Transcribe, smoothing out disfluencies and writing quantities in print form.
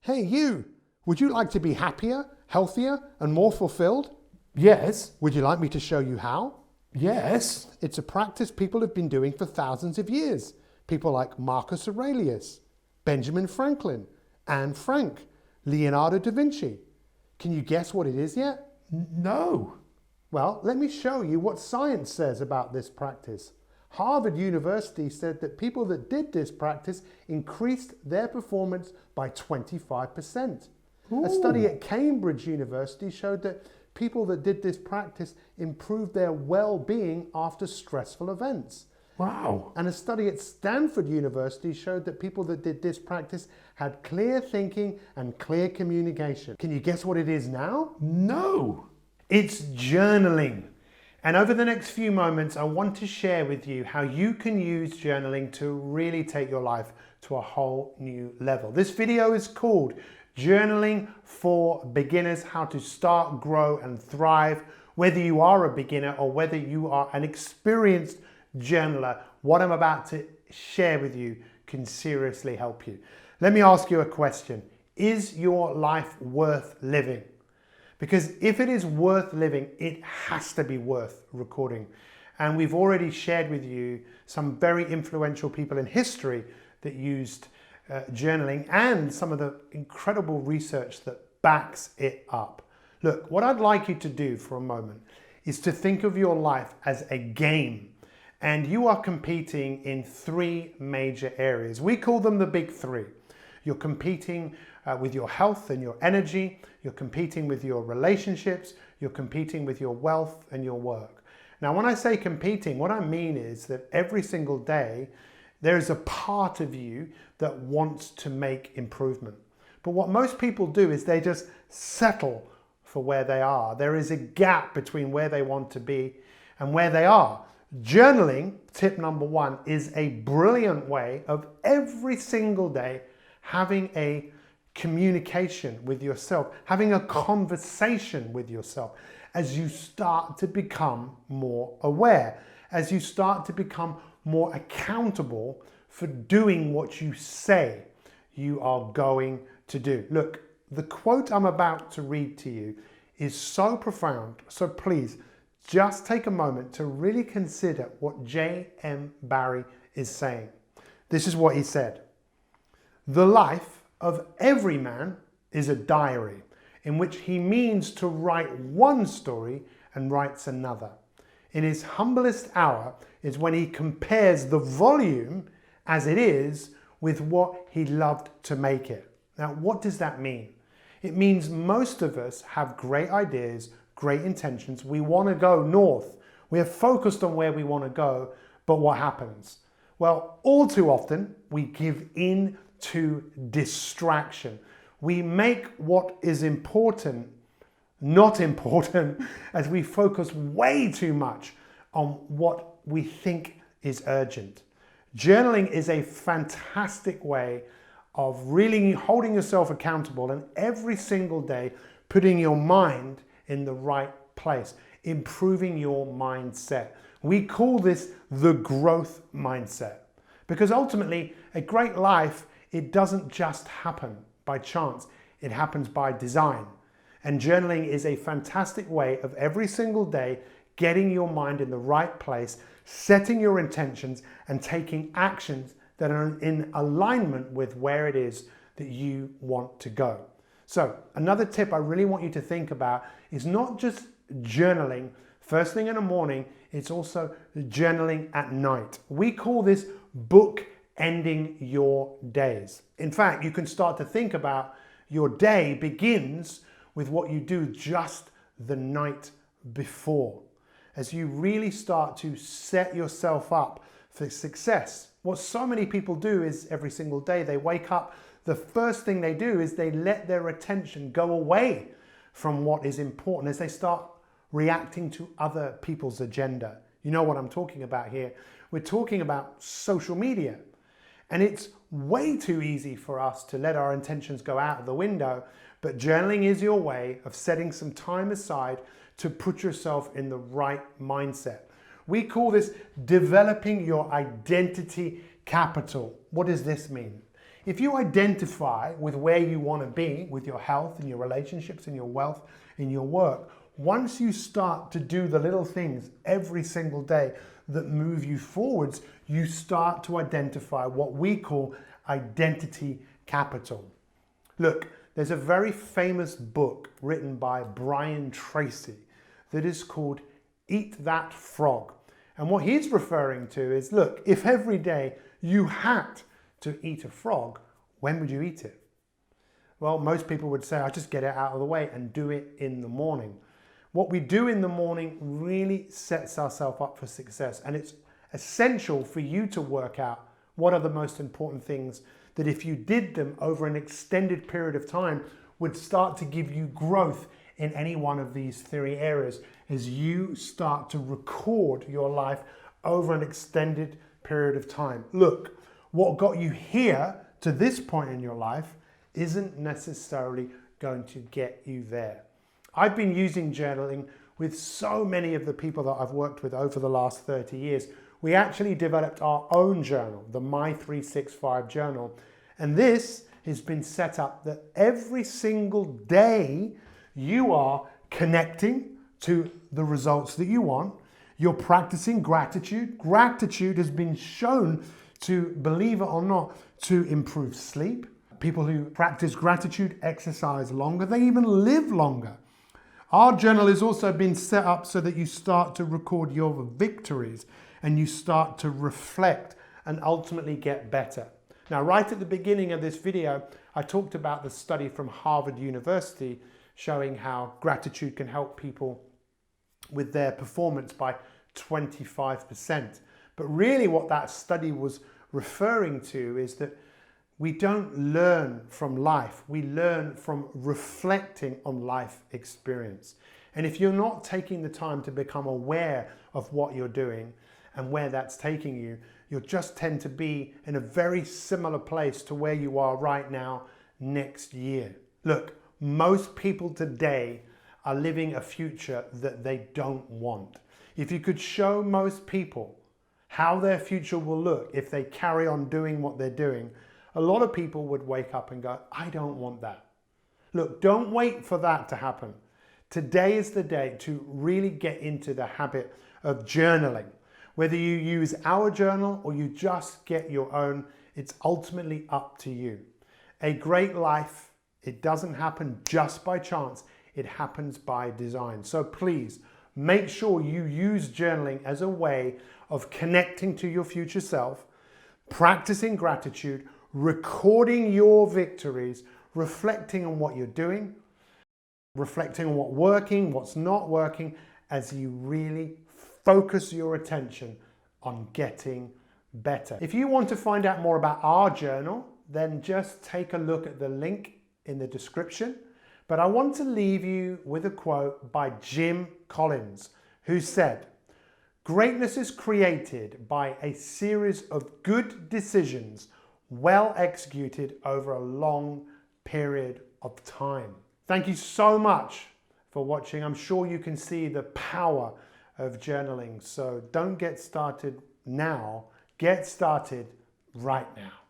Hey you, would you like to be happier, healthier and more fulfilled? Yes. Would you like me to show you how? Yes. It's a practice people have been doing for thousands of years. People like Marcus Aurelius, Benjamin Franklin, Anne Frank, Leonardo da Vinci. Can you guess what it is yet? No. Well, let me show you what science says about this practice. Harvard University said that people that did this practice increased their performance by 25%. Ooh. A study at Cambridge University showed that people that did this practice improved their well-being after stressful events. Wow. And a study at Stanford University showed that people that did this practice had clear thinking and clear communication. Can you guess what it is now? No. It's journaling. And over the next few moments, I want to share with you how you can use journaling to really take your life to a whole new level. This video is called Journaling for Beginners, How to Start, Grow and Thrive. Whether you are a beginner or whether you are an experienced journaler, what I'm about to share with you can seriously help you. Let me ask you a question. Is your life worth living? Because if it is worth living, it has to be worth recording. And we've already shared with you some very influential people in history that used journaling and some of the incredible research that backs it up. Look, what I'd like you to do for a moment is to think of your life as a game. And you are competing in three major areas. We call them the big three. You're competing with your health and your energy, you're competing with your relationships, you're competing with your wealth and your work. Now, when I say competing, what I mean is that every single day, there is a part of you that wants to make improvement. But what most people do is they just settle for where they are. There is a gap between where they want to be and where they are. Journaling, tip number one, is a brilliant way of every single day having a communication with yourself, having a conversation with yourself as you start to become more aware, as you start to become more accountable for doing what you say you are going to do. Look, the quote I'm about to read to you is so profound, so please just take a moment to really consider what J.M. Barrie is saying. This is what he said. The life of every man is a diary in which he means to write one story and writes another. In his humblest hour is when he compares the volume as it is with what he loved to make it. Now, what does that mean? It means most of us have great ideas, great intentions. We want to go north. We are focused on where we want to go, but what happens? Well, all too often we give in to distraction. We make what is important not important as we focus way too much on what we think is urgent. Journaling is a fantastic way of really holding yourself accountable and every single day putting your mind in the right place, improving your mindset. We call this the growth mindset because ultimately a great life, it doesn't just happen by chance, it happens by design. And journaling is a fantastic way of every single day getting your mind in the right place, setting your intentions and taking actions that are in alignment with where it is that you want to go. So another tip I really want you to think about is not just journaling first thing in the morning, it's also journaling at night. We call this book ending your days. In fact, you can start to think about your day begins with what you do just the night before. As you really start to set yourself up for success. What so many people do is every single day they wake up, the first thing they do is they let their attention go away from what is important as they start reacting to other people's agenda. You know what I'm talking about here. We're talking about social media. And it's way too easy for us to let our intentions go out of the window, but journaling is your way of setting some time aside to put yourself in the right mindset. We call this developing your identity capital. What does this mean? If you identify with where you want to be with your health and your relationships and your wealth and your work, once you start to do the little things every single day that move you forwards, you start to identify what we call identity capital. Look, there's a very famous book written by Brian Tracy that is called Eat That Frog. And what he's referring to is, look, if every day you had to eat a frog, when would you eat it? Well, most people would say, I just get it out of the way and do it in the morning. What we do in the morning really sets ourselves up for success. And it's essential for you to work out what are the most important things that if you did them over an extended period of time would start to give you growth in any one of these three areas as you start to record your life over an extended period of time. Look, what got you here to this point in your life isn't necessarily going to get you there. I've been using journaling with so many of the people that I've worked with over the last 30 years. We actually developed our own journal, the My 365 journal. And this has been set up that every single day you are connecting to the results that you want. You're practicing gratitude. Gratitude has been shown to, believe it or not, to improve sleep. People who practice gratitude exercise longer. They even live longer. Our journal has also been set up so that you start to record your victories and you start to reflect and ultimately get better. Now, right at the beginning of this video, I talked about the study from Harvard University showing how gratitude can help people with their performance by 25%. But really what that study was referring to is that we don't learn from life, we learn from reflecting on life experience. And if you're not taking the time to become aware of what you're doing and where that's taking you, you'll just tend to be in a very similar place to where you are right now next year. Look, most people today are living a future that they don't want. If you could show most people how their future will look if they carry on doing what they're doing, a lot of people would wake up and go, I don't want that. Look, don't wait for that to happen. Today is the day to really get into the habit of journaling. Whether you use our journal or you just get your own, it's ultimately up to you. A great life, it doesn't happen just by chance, it happens by design. So please, make sure you use journaling as a way of connecting to your future self, practicing gratitude, recording your victories, reflecting on what you're doing, reflecting on what's working, what's not working, as you really focus your attention on getting better. If you want to find out more about our journal, then just take a look at the link in the description. But I want to leave you with a quote by Jim Collins, who said, "Greatness is created by a series of good decisions well executed over a long period of time." Thank you so much for watching. I'm sure you can see the power of journaling. So don't get started now. Get started right now.